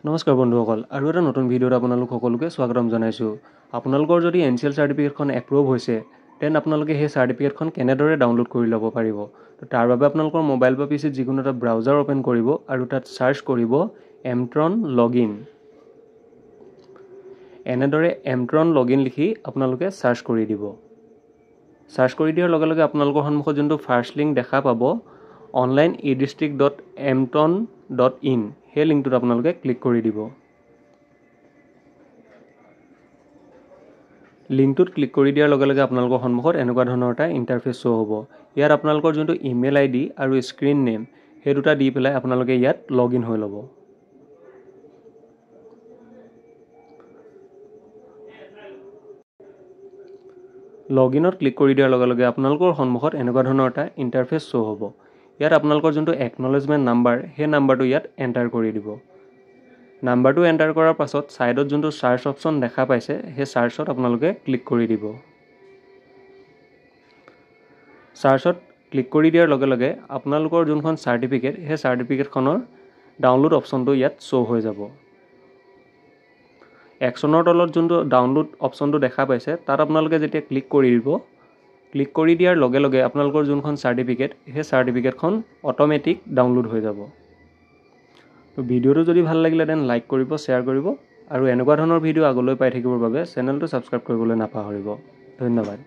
নমস্কাৰ বন্ধুসকল, আৰু এটা নতুন ভিডিঅ'ত আপোনালোক সকলোকে স্বাগতম জনাইছোঁ। আপোনালোকৰ যদি NCL চাৰ্টিফিকেটখন এপ্ৰুভ হৈছে, তেন আপোনালোকে সেই চাৰ্টিফিকেটখন কেনেদৰে ডাউনলোড কৰি ল'ব পাৰিব। তো তাৰ বাবে আপোনালোকৰ মোবাইল বা পিচিত যিকোনো এটা ব্ৰাউজাৰ অ'পেন কৰিব আৰু তাত চাৰ্চ কৰিব এমট্ৰন লগইন। এনেদৰে এমট্ৰন লগইন লিখি আপোনালোকে চাৰ্চ কৰি দিব। চাৰ্চ কৰি দিয়াৰ লগে লগে আপোনালোকৰ সন্মুখত যোনটো ফাৰ্ষ্ট লিংক দেখা পাব onlinedistrict.emtron.in, সেই লিংকটোত আপোনালোকে ক্লিক কৰি দিব। লিংকটোত ক্লিক কৰি দিয়াৰ লগে লগে আপোনালোকৰ সন্মুখত এনেকুৱা ধৰণৰ এটা ইণ্টাৰফেচ শ্ব' হ'ব। ইয়াত আপোনালোকৰ যোনটো ইমেইল ID আৰু স্ক্ৰীন নেম সেই দুটা দি পেলাই আপোনালোকে ইয়াত লগইন হৈ ল'ব। লগইনত ক্লিক কৰি দিয়াৰ লগে লগে আপোনালোকৰ সন্মুখত এনেকুৱা ধৰণৰ এটা ইণ্টাৰফেচ শ্ব' হ'ব। ইয়াত আপোনালোকৰ যোনটো একনলেজমেণ্ট নাম্বাৰ সেই নাম্বাৰটো ইয়াত এণ্টাৰ কৰি দিব। নাম্বাৰটো এণ্টাৰ কৰাৰ পাছত ছাইডত যোনটো চাৰ্চ অপশ্যন দেখা পাইছে সেই চাৰ্চত আপোনালোকে ক্লিক কৰি দিব। চাৰ্চত ক্লিক কৰি দিয়াৰ লগে লগে আপোনালোকৰ যোনখন চাৰ্টিফিকেট সেই চাৰ্টিফিকেটখনৰ ডাউনলোড অপশ্যনটো ইয়াত শ্ব' হৈ যাব। একশ্যনৰ তলত যোনটো ডাউনলোড অপশ্যনটো দেখা পাইছে তাত আপোনালোকে যেতিয়া ক্লিক কৰি দিব, ক্লিক কৰি দিয়াৰ লগে লগে আপোনালোকৰ যোনখন চাৰ্টিফিকেট সেই চাৰ্টিফিকেটখন অট'মেটিক ডাউনলোড হৈ যাব। তো ভিডিঅ'টো যদি ভাল লাগিলে দেন লাইক কৰিব, শ্বেয়াৰ কৰিব আৰু এনেকুৱা ধৰণৰ ভিডিঅ' আগলৈ পাই থাকিবৰ বাবে চেনেলটো ছাবস্ক্ৰাইব কৰিবলৈ নাপাহৰিব। ধন্যবাদ।